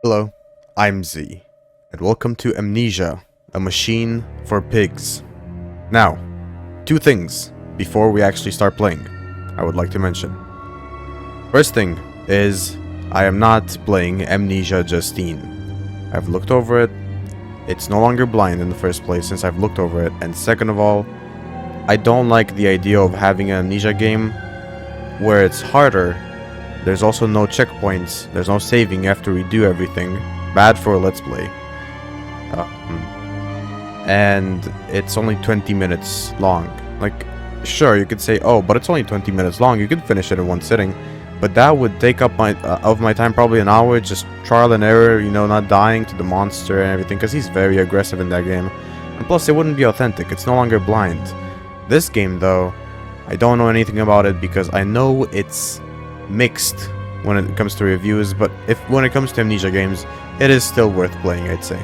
Hello, I'm Z, and welcome to Amnesia, a machine for pigs. Now, two things before we actually start playing, I would like to mention. First thing is, I am not playing Amnesia Justine. I've looked over it, it's no longer blind in the first place since I've looked over it, and second of all, I don't like the idea of having an Amnesia game where it's harder. There's also no checkpoints. There's no saving after we do everything. Bad for a Let's Play. And it's only 20 minutes long. Like, sure, you could say, oh, but it's only 20 minutes long. You could finish it in one sitting. But that would take up my time probably an hour. Just trial and error, you know, not dying to the monster and everything. Because he's very aggressive in that game. And plus, it wouldn't be authentic. It's no longer blind. This game, though, I don't know anything about it because I know it's mixed when it comes to reviews, but when it comes to Amnesia games, it is still worth playing, I'd say.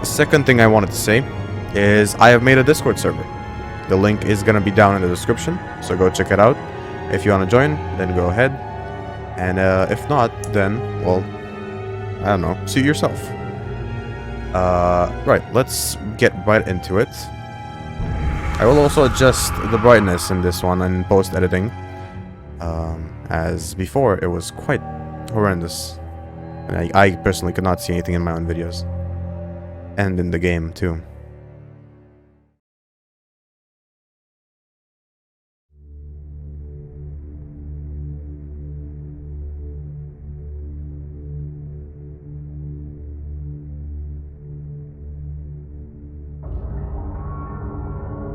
Second thing I wanted to say is I have made a Discord server. The link is gonna be down in the description, so go check it out. If you want to join, then go ahead, and if not, then, well, I don't know, suit yourself. Right, let's get right into it. I will also adjust the brightness in this one in post-editing. As before, it was quite horrendous. And I personally could not see anything in my own videos. And in the game, too.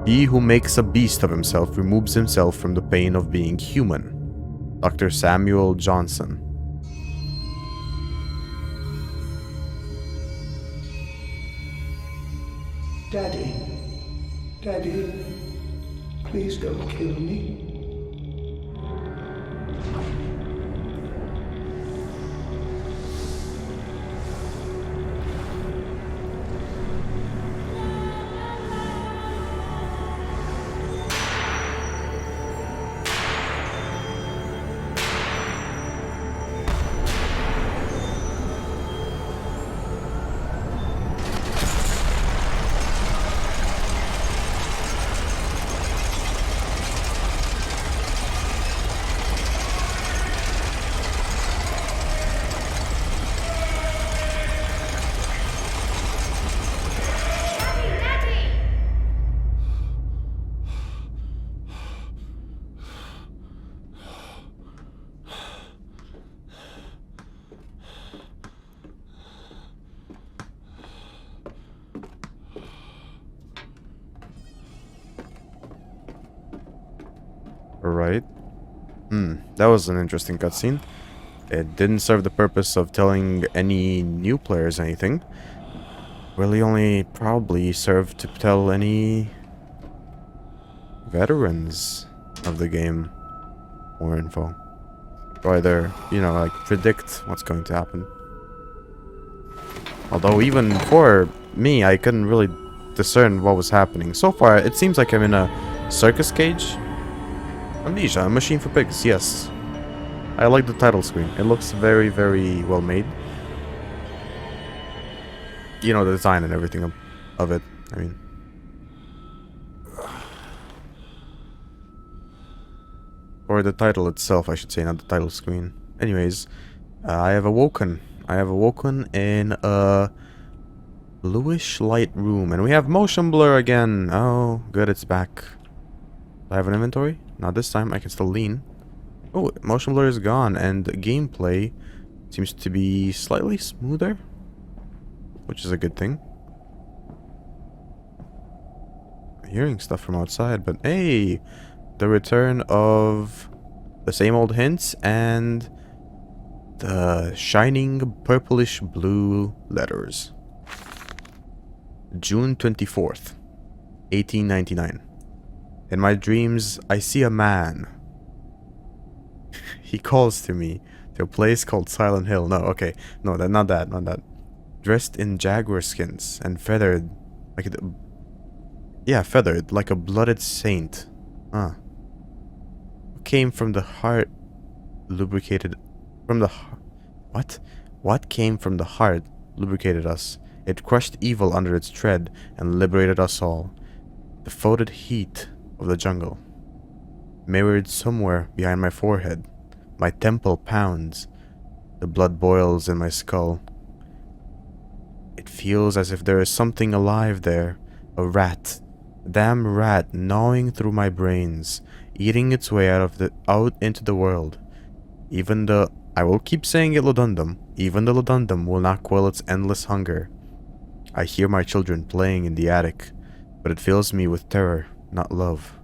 He who makes a beast of himself removes himself from the pain of being human. Dr. Samuel Johnson. Daddy, please don't kill me. Alright. That was an interesting cutscene. It didn't serve the purpose of telling any new players anything. Really only probably served to tell any veterans of the game more info. Or either, you know, like predict what's going to happen. Although even for me, I couldn't really discern what was happening. So far, it seems like I'm in a circus cage. Amnesia, a machine for pigs, yes. I like the title screen. It looks very, very well made. You know, the design and everything of it, I mean. Or the title itself, I should say, not the title screen. Anyways, I have awoken. I have awoken in a bluish light room. And we have motion blur again. Oh, good, it's back. Do I have an inventory? Not this time, I can still lean. Oh, motion blur is gone, and gameplay seems to be slightly smoother, which is a good thing. I'm hearing stuff from outside, but hey, the return of the same old hints and the shining purplish blue letters. June 24th, 1899. In my dreams, I see a man. He calls to me to a place called Silent Hill. No, okay. No, not that. Dressed in jaguar skins and feathered feathered like a blooded saint. Came from the heart lubricated from the what? What came from the heart lubricated us. It crushed evil under its tread and liberated us all. The foetid heat of the jungle. Mirrored somewhere behind my forehead. My temple pounds. The blood boils in my skull. It feels as if there is something alive there. A rat. A damn rat gnawing through my brains. Eating its way out into the world. Even the... I will keep saying it, Lodundum. Even the Lodundum will not quell its endless hunger. I hear my children playing in the attic, but it fills me with terror, not love.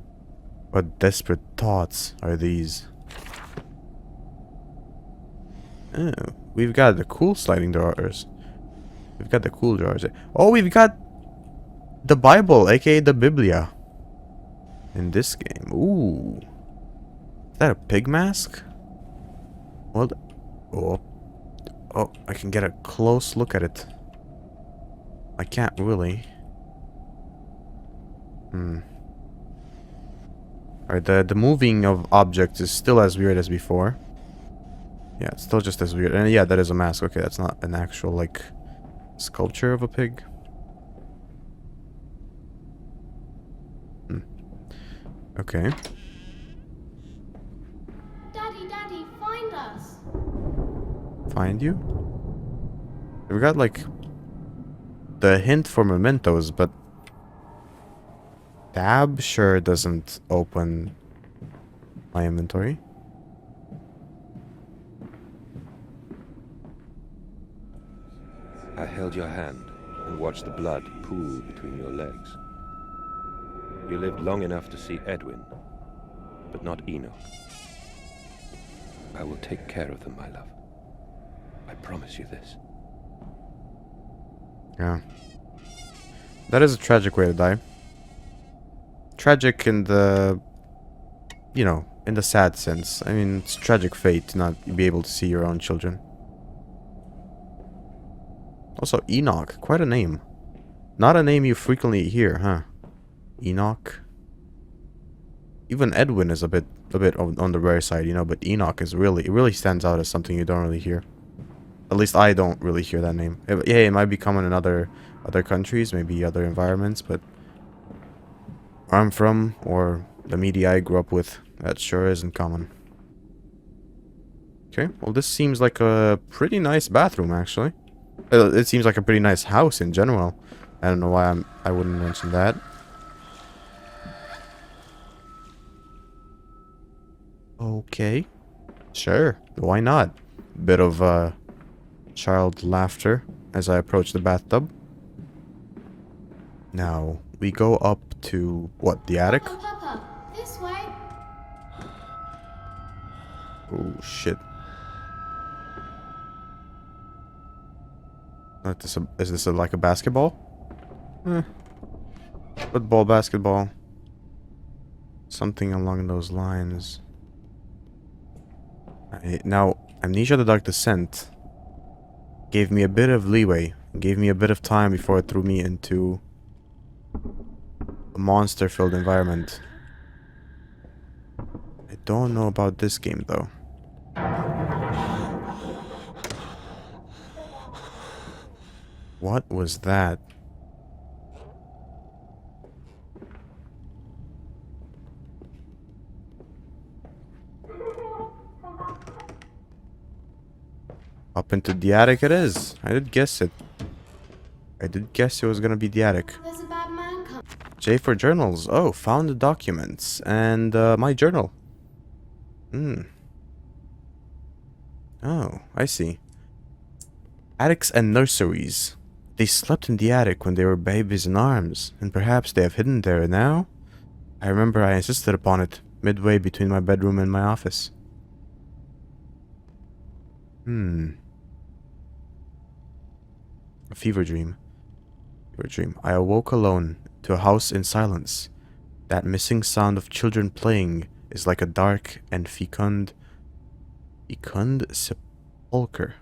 What desperate thoughts are these? Oh, we've got the cool sliding doors. We've got the cool drawers. Oh, we've got the Bible, aka the Biblia. In this game. Ooh. Is that a pig mask? Well, oh, I can get a close look at it. I can't really. Alright, the moving of objects is still as weird as before. Yeah, it's still just as weird. And yeah, that is a mask. Okay, that's not an actual, like, sculpture of a pig. Okay. Daddy, find us. Find you? We got, like, the hint for mementos, but tab sure doesn't open my inventory. I held your hand and watched the blood pool between your legs. You lived long enough to see Edwin, but not Enoch. I will take care of them, my love. I promise you this. Yeah. That is a tragic way to die. Tragic in the... you know, in the sad sense. I mean, it's a tragic fate to not be able to see your own children. Also, Enoch. Quite a name. Not a name you frequently hear, huh? Enoch. Even Edwin is a bit on the rare side, you know, but Enoch is really... it really stands out as something you don't really hear. At least I don't really hear that name. Yeah, it might be common in other countries, maybe other environments, but where I'm from, or the media I grew up with, that sure isn't common. Okay, well this seems like a pretty nice bathroom, actually. It seems like a pretty nice house in general. I don't know why I wouldn't mention that. Okay. Sure, why not? Bit of child laughter as I approach the bathtub. Now, we go up to, what, the attic? Papa, this way. Oh, shit. Is this like a basketball? Football, basketball. Something along those lines. Now, Amnesia the Dark Descent gave me a bit of leeway. Gave me a bit of time before it threw me into a monster-filled environment. I don't know about this game, though. What was that? Up into the attic it is. I did guess it. I did guess it was gonna be the attic. There's a bad man coming. J for journals. Oh, found the documents. And my journal. Oh, I see. Attics and nurseries. They slept in the attic when they were babies in arms, and perhaps they have hidden there now? I remember I insisted upon it, midway between my bedroom and my office. A fever dream. I awoke alone to a house in silence. That missing sound of children playing is like a dark and fecund sepulcher.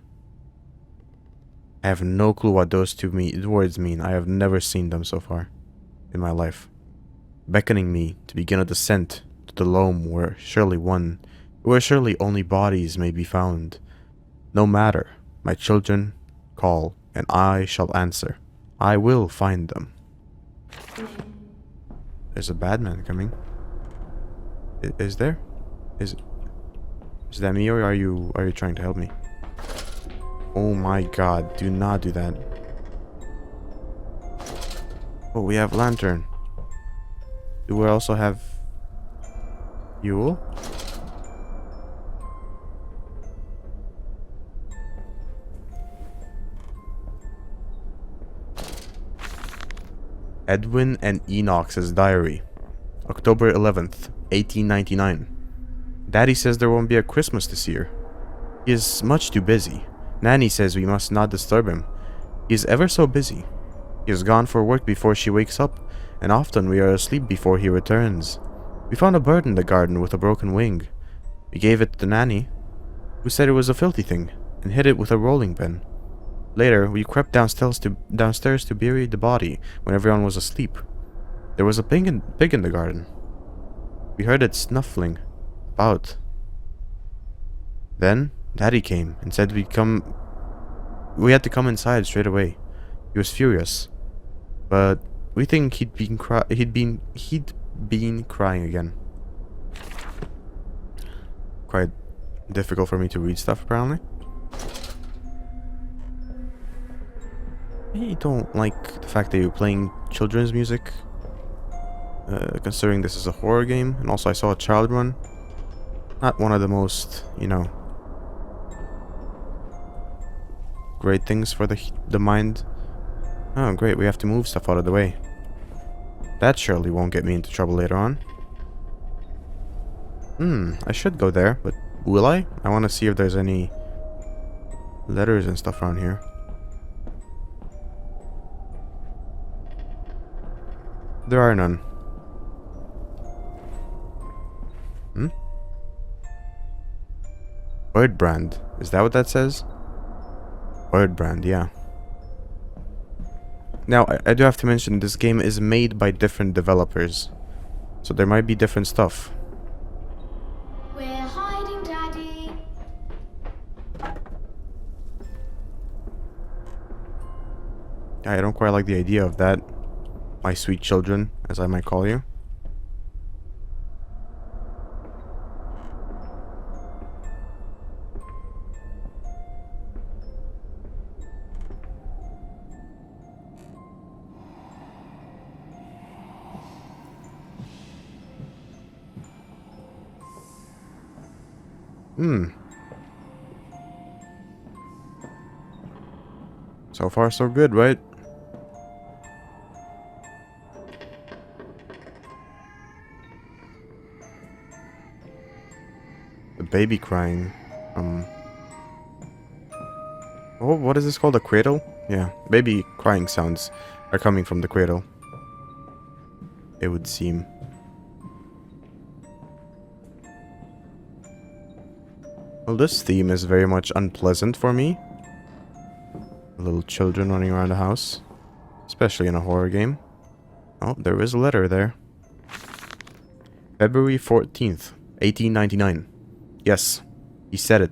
I have no clue what those two words mean. I have never seen them so far in my life. Beckoning me to begin a descent to the loam where surely only bodies may be found. No matter My children call, and I shall answer. I will find them. There's a bad man coming. Is there? Is that me, or are you trying to help me? Oh my god, do not do that. Oh, we have lantern. Do we also have fuel? Edwin and Enoch's diary. October 11th, 1899. Daddy says there won't be a Christmas this year. He is much too busy. Nanny says we must not disturb him. He is ever so busy. He is gone for work before she wakes up, and often we are asleep before he returns. We found a bird in the garden with a broken wing. We gave it to Nanny, who said it was a filthy thing, and hid it with a rolling pin. Later, we crept downstairs to bury the body when everyone was asleep. There was a pig in the garden. We heard it snuffling about. Then, Daddy came and said we had to come inside straight away. He was furious, but we think he'd been crying again. Quite difficult for me to read stuff, apparently. I don't like the fact that you're playing children's music, considering this is a horror game, and also I saw a child run. Not one of the most, great things for the mind. Oh, great, we have to move stuff out of the way. That surely won't get me into trouble later on. I should go there, but will I? I want to see if there's any letters and stuff around here. There are none. Bird brand. Is that what that says? Bird brand, yeah. Now, I do have to mention this game is made by different developers. So there might be different stuff. We're hiding, Daddy. I don't quite like the idea of that. My sweet children, as I might call you. So far, so good, right? The baby crying. Oh, what is this called? A cradle? Yeah, baby crying sounds are coming from the cradle. It would seem. Well, this theme is very much unpleasant for me. Little children running around the house. Especially in a horror game. Oh, there is a letter there. February 14th, 1899. Yes, he said it.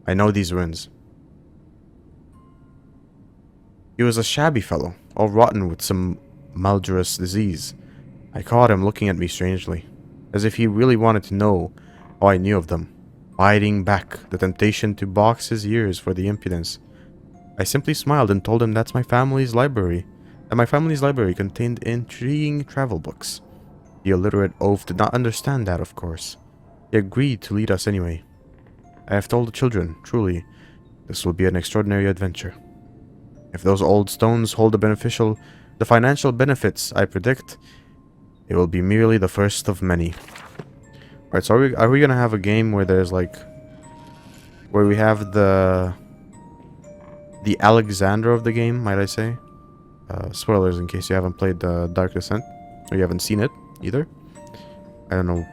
I know these ruins. He was a shabby fellow, all rotten with some malodorous disease. I caught him looking at me strangely, as if he really wanted to know how I knew of them, biting back the temptation to box his ears for the impudence. I simply smiled and told him that's my family's library, that my family's library contained intriguing travel books. The illiterate oaf did not understand that, of course. He agreed to lead us anyway. I have told the children, truly, this will be an extraordinary adventure. If those old stones hold the financial benefits I predict, it will be merely the first of many. Alright, so are we gonna have a game where there's like... where we have the Alexander of the game, might I say? Spoilers in case you haven't played the Dark Descent, or you haven't seen it either. I don't know.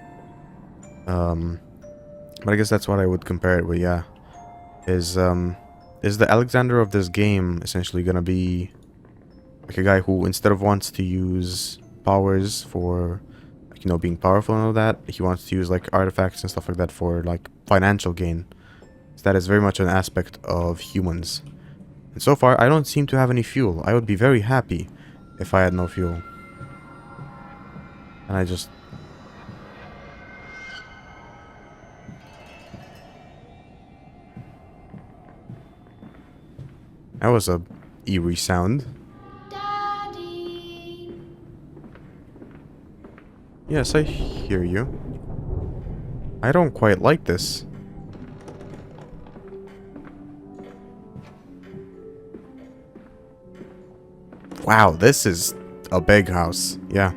But I guess that's what I would compare it with, yeah. Is the Alexander of this game essentially gonna be like a guy who, instead of wants to use powers for, like, being powerful and all that, he wants to use like artifacts and stuff like that for like financial gain. That is very much an aspect of humans. And so far, I don't seem to have any fuel. I would be very happy if I had no fuel. And I just... That was a eerie sound. Daddy. Yes, I hear you. I don't quite like this. Wow, this is a big house. Yeah.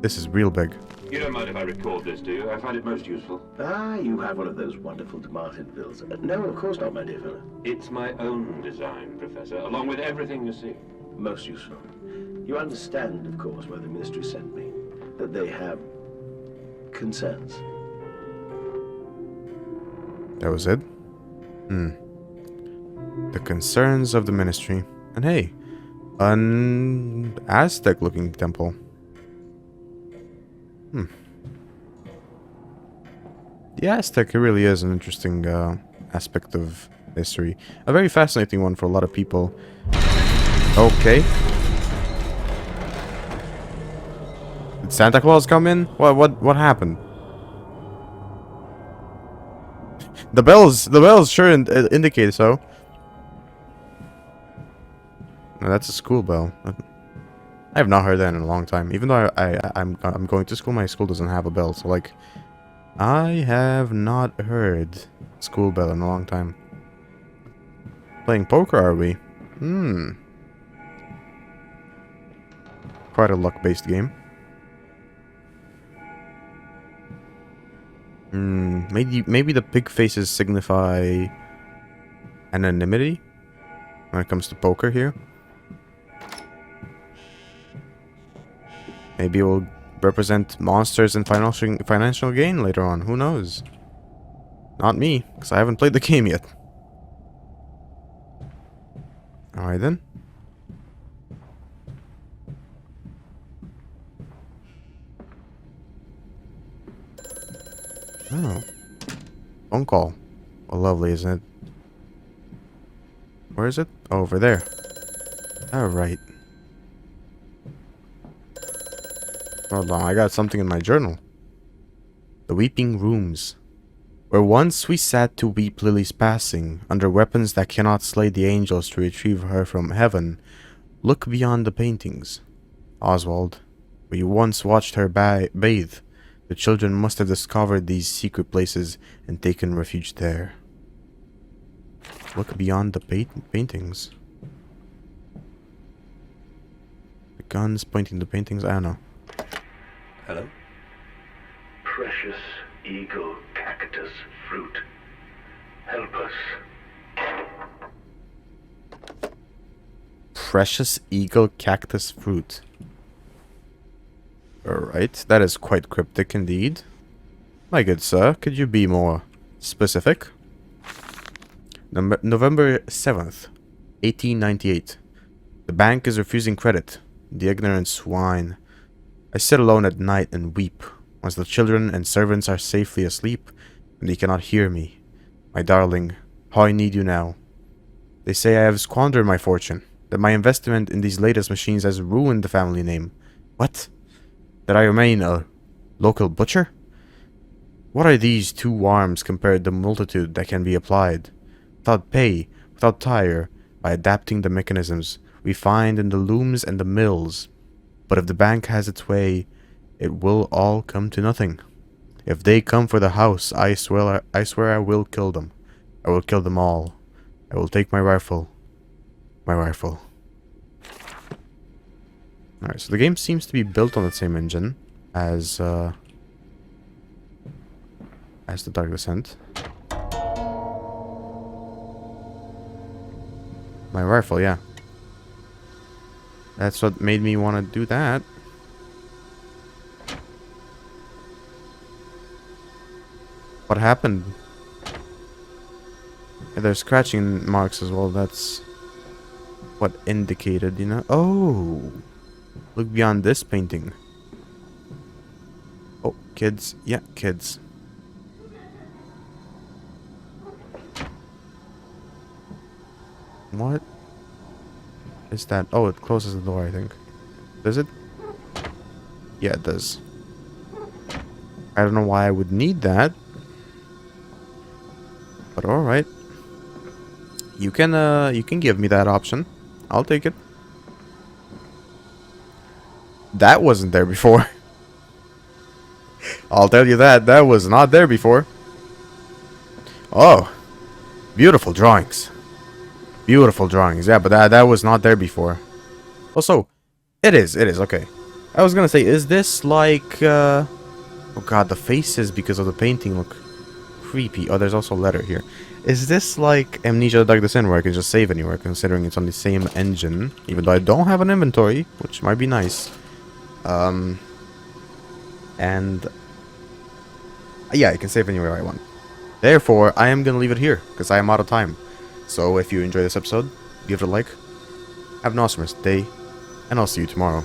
This is real big. You don't mind if I record this, do you? I find it most useful. Ah, you have one of those wonderful Martinvilles. No, of course not, my dear fellow. It's my own design, Professor, along with everything you see. Most useful. You understand, of course, why the Ministry sent me. That they have concerns. That was it? The concerns of the Ministry. And hey, an Aztec-looking temple. The Aztec really is an interesting aspect of history. A very fascinating one for a lot of people. Okay. Did Santa Claus come in? What happened? The bells sure indicate so. No, that's a school bell. I have not heard that in a long time. Even though I'm going to school, my school doesn't have a bell. So like, I have not heard school bell in a long time. Playing poker, are we? Quite a luck-based game. Maybe the pig faces signify anonymity when it comes to poker here. Maybe it will represent monsters and financial gain later on. Who knows? Not me, because I haven't played the game yet. Alright then. Oh. Phone call. Oh, lovely, isn't it? Where is it? Oh, over there. Alright. Hold on, I got something in my journal. The Weeping Rooms. Where once we sat to weep Lily's passing, under weapons that cannot slay the angels to retrieve her from heaven, look beyond the paintings. Oswald, where you once watched her bathe, the children must have discovered these secret places and taken refuge there. Look beyond the paintings. The guns pointing to paintings, I don't know. Hello? Precious eagle cactus fruit. Help us. Precious eagle cactus fruit. Alright, that is quite cryptic indeed. My good sir, could you be more specific? November 7th, 1898. The bank is refusing credit. The ignorant swine. I sit alone at night and weep, once the children and servants are safely asleep, and they cannot hear me. My darling, how I need you now. They say I have squandered my fortune, that my investment in these latest machines has ruined the family name. What? That I remain a local butcher? What are these 2 arms compared to the multitude that can be applied, without pay, without tire, by adapting the mechanisms we find in the looms and the mills? But if the bank has its way, it will all come to nothing. If they come for the house, I swear I will kill them. I will kill them all. I will take my rifle. My rifle. Alright, so the game seems to be built on the same engine as the Dark Descent. My rifle, yeah. That's what made me want to do that. What happened? Yeah, there's scratching marks as well. That's what indicated, you know. Oh, look beyond this painting. Oh, kids. Yeah, kids. What is that? Oh, it closes the door, I think. Does it? Yeah, it does. I don't know why I would need that. But alright. You can give me that option. I'll take it. That wasn't there before. I'll tell you that. That was not there before. Oh. Beautiful drawings. Beautiful drawings. Yeah, but that was not there before. Also, it is, okay. I was gonna say, is this like, oh god, the faces because of the painting look creepy. Oh, there's also a letter here. Is this like Amnesia Dug This In, where I can just save anywhere, considering it's on the same engine, even though I don't have an inventory, which might be nice. And yeah, I can save anywhere I want. Therefore, I am gonna leave it here, because I am out of time. So if you enjoy this episode, give it a like, have an awesome day, and I'll see you tomorrow.